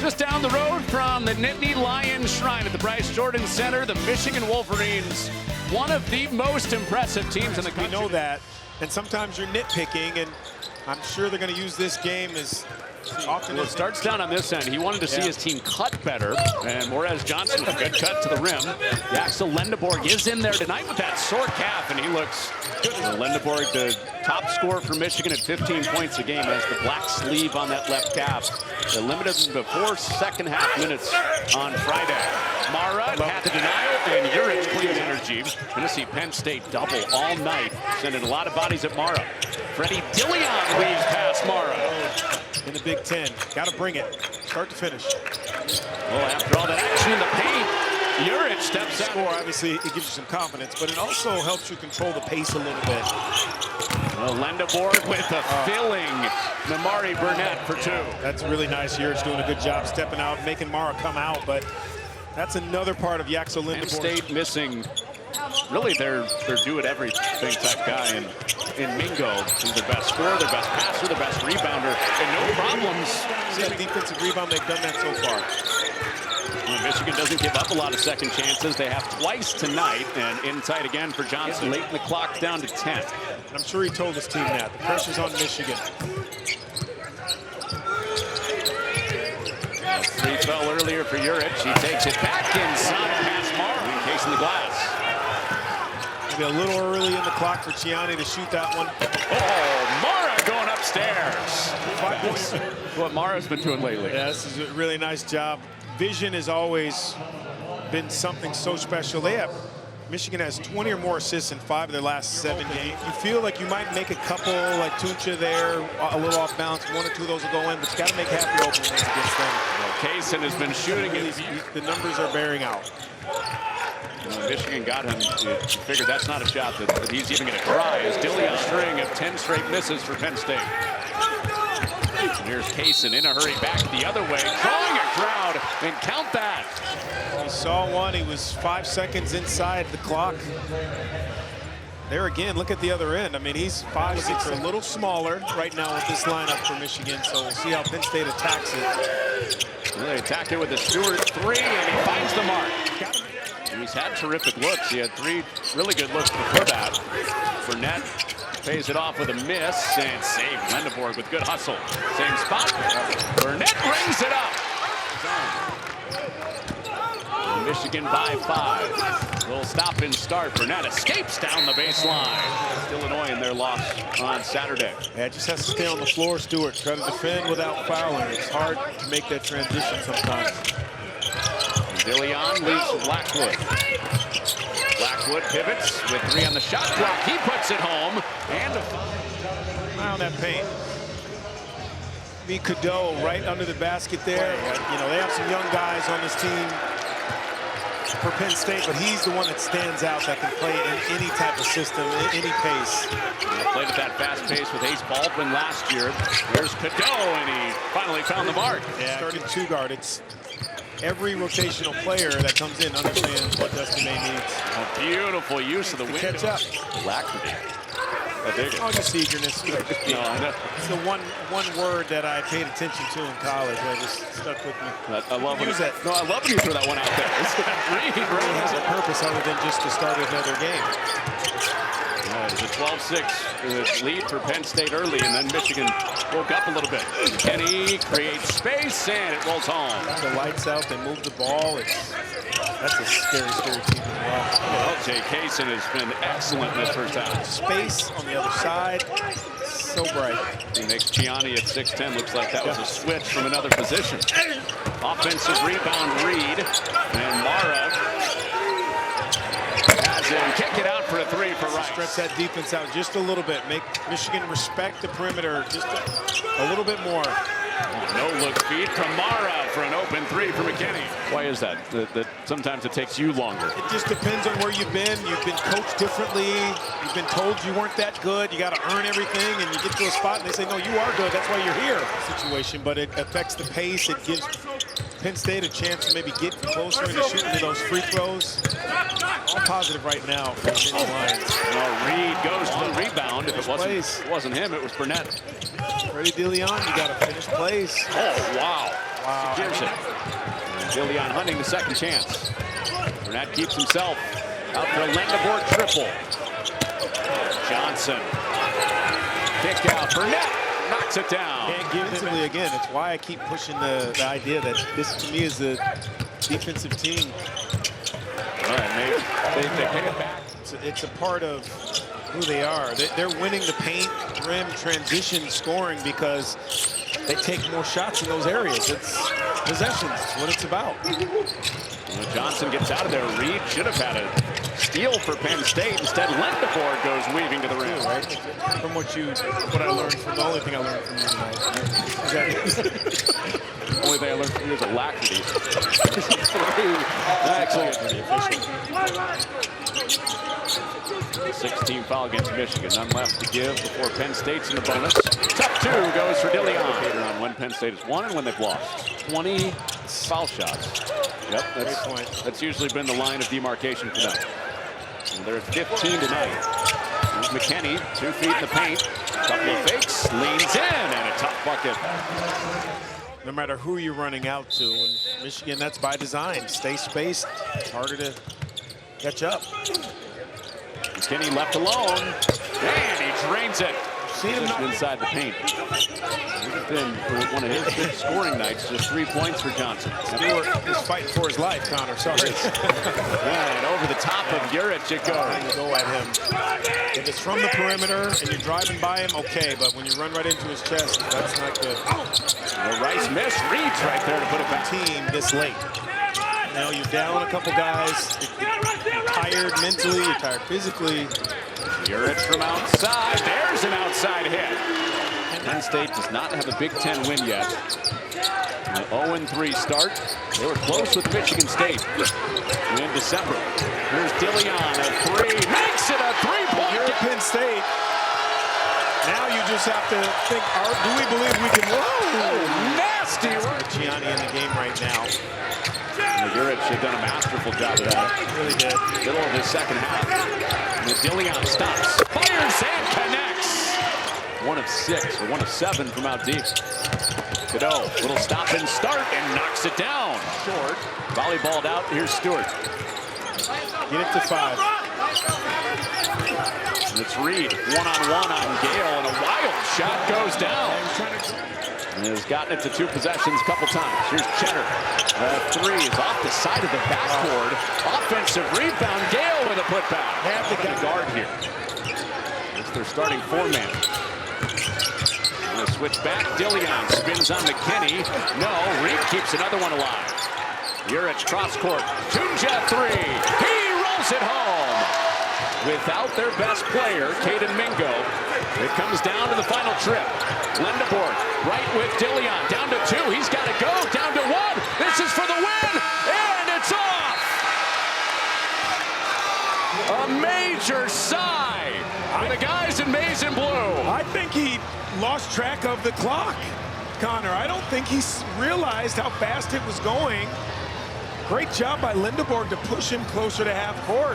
Just down the road from the Nittany Lions Shrine at the Bryce Jordan Center, the Michigan Wolverines, one of the most impressive teams in the country. We know that, and sometimes you're nitpicking, and I'm sure they're going to use this game as often. Well, it starts down on this end. He wanted to see his team cut better, and Morez Johnson with a good cut to the rim. Axel Lendeborg is in there tonight with that sore calf, and he looks good. Lendeborg, the top scorer for Michigan at 15 points a game, has the black sleeve on that left calf. They limited him to 4 second-half minutes on Friday. Mara had the denial, and Urich clean energy. Going to see Penn State double all night, sending a lot of bodies at Mara. Freddie Dillion leads past Mara. In the Big Ten, got to bring it, start to finish. Well, after all that action in the paint, Urich steps out. Score, obviously, it gives you some confidence, but it also helps you control the pace a little bit. Well, Lendeborg with a filling Namari Burnett for 2. That's really nice. Urich doing a good job stepping out, making Mara come out, but that's another part of Axel Lendeborg. Penn State missing, really their do-it-everything type guy in Mingo, who's their best scorer, their best passer, their best rebounder, and no problems. See the defensive rebound, they've done that so far. Well, Michigan doesn't give up a lot of second chances. They have twice tonight, and inside again for Johnson. Late in the clock, down to 10. I'm sure he told his team that. The pressure's on Michigan. Free fell earlier for Urich. He takes it back inside past Mara, encasing the glass. Maybe a little early in the clock for Ciani to shoot that one. Oh, Mara going upstairs. 5 points. What Mara's been doing lately. Yeah, this is a really nice job. Vision has always been something so special. Michigan has 20 or more assists in 5 of their last 7 games. You feel like you might make a couple, like Tuncha there, a little off balance. 1 or 2 of those will go in, but you got to make half your open ones against them. Well, Kaysen has been shooting it. The numbers are bearing out. Michigan got him to figure that's not a shot that he's even going to try. As Dillion's string of 10 straight misses for Penn State. And here's Kaysen in a hurry back the other way, drawing a crowd, and count that. He saw one. He was 5 seconds inside the clock. There again, look at the other end. I mean, he's 5'6", a little smaller right now with this lineup for Michigan, so we'll see how Penn State attacks it. Well, they attack it with a Stewart 3, and he finds the mark. He's had terrific looks. He had 3 really good looks before that. Burnett pays it off with a miss and saved. Lendeborg with good hustle. Same spot. Burnett brings it up. Michigan by 5. Little stop and start. Burnett escapes down the baseline. Illinois in their loss on Saturday. Yeah, it just has to stay on the floor, Stewart. Try to defend without fouling. It's hard to make that transition sometimes. Dillion leads to Blackwood. Blackwood pivots with 3 on the shot clock. He puts it home. And around that paint. Cadeau right under the basket there. You know, they have some young guys on this team for Penn State, but he's the one that stands out that can play in any type of system, in any pace. He played at that fast pace with Ace Baldwin last year. There's Cadeau, and he finally found the mark. Yeah, starting 2 guard. It's every rotational player that comes in understands what Dusty May needs. A beautiful use of the window. Catch up. Alacrity. Oh, just eagerness. No, I know. It's the one word that I paid attention to in college. That just stuck with me. I love when Use that. No, I love when you throw that one out there. It's that read, It really has a purpose other than just to start another game. It's a 12-6 lead for Penn State early, and then Michigan woke up a little bit. Kenny creates space, and it rolls home. The lights out, they move the ball. That's a scary, scary team as well. Well, Jay Kaysen has been excellent in this first half. Space on the other side, so bright. He makes Ciani at 6'10". Looks like that was a switch from another position. Offensive rebound, Reed, and Mara has him kick it out for a 3 for Rice. Stretch that defense out just a little bit. Make Michigan respect the perimeter just a little bit more. No-look feed from Mara for an open 3 for McKinney. Why is that? That sometimes it takes you longer. It just depends on where you've been. You've been coached differently. You've been told you weren't that good. You got to earn everything, and you get to a spot and they say, no, you are good. That's why you're here. Situation, but it affects the pace. It gives Penn State a chance to maybe get closer into shooting to those free throws. All positive right now for the Nittany Lions. Well, Reed goes to the rebound. If it wasn't him, it was Burnett. Freddie Dillion, you got to finish plays. Oh, wow. secures it. Dillion hunting the second chance. Burnett keeps himself out for a Lendebourg triple. Johnson. Kick out. Burnett knocks it down. And defensively, again, it's why I keep pushing the idea that this, to me, is the defensive team. All right, they pick it back. It's a part of who they are. They're winning the paint, rim, transition scoring because they take more shots in those areas. It's possessions. It's what it's about. Well, Johnson gets out of there. Reed should have had a steal for Penn State. Instead, Lendebourg goes weaving to the rim. Right? From what I learned from, the only thing I learned from you tonight. The only thing I learned from you is alacrity. Actually, 16 foul against Michigan. None left to give before Penn State's in the bonus. Top two goes for Dillion. On when Penn State has won and when they've lost. 20 foul shots. Yep, that's usually been the line of demarcation for them. And they're at 15 tonight. Here's McKinney, 2 feet in the paint. Couple of fakes, leans in, and a tough bucket. No matter who you're running out to, and Michigan, that's by design. Stay spaced. It's harder to catch up. McKinney left alone, and he drains it. See him inside the paint. It's been one of his big scoring nights. Just 3 points for Johnson. Stewart is fighting for his life, Connor. Sorry. And over the top of Juric it goes. Go at him. If it's from the perimeter and you're driving by him, okay. But when you run right into his chest, that's not good. The Rice miss. Reed's right there to put it back. Team this late. You know, you're down a couple guys. You're tired mentally. You're tired physically. Juric from outside. There's an outside hit. Penn State does not have a Big Ten win yet. An 0-3 start. They were close with Michigan State in December. Here's Dillion, a three. Makes it a three-point. You're at Penn State. Now you just have to think, do we believe we can? Whoa! Nasty. Gianni in the game right now. Juric had done a masterful job of that. Really did. Middle of the second half. And Dillion stops, fires, and connects. 1 of 6, or 1 of 7 from out deep. Cadeau, little stop and start, and knocks it down. Short. Volleyballed out. Here's Stewart. Get it to 5. And it's Reed, one-on-one on Gale, and a wild shot goes down. And has gotten it to 2 possessions a couple times. Here's Cheddar. Three is off the side of the backboard. Offensive rebound. Gale with a putback. Have the guard here. It's their starting 4-man. Switch back. Dillion spins on McKinney. No, Reed keeps another one alive. Juric cross court. Tunja 3. He rolls it home. Without their best player, Caden Mingo, it comes down to the final trip. Lendebourg right with Dillion. Down to 2. He's got to go. Down to 1. This is for the win. And it's off. A major sigh for the guys in maize and blue. I think he lost track of the clock, Connor. I don't think he realized how fast it was going. Great job by Lendebourg to push him closer to half court.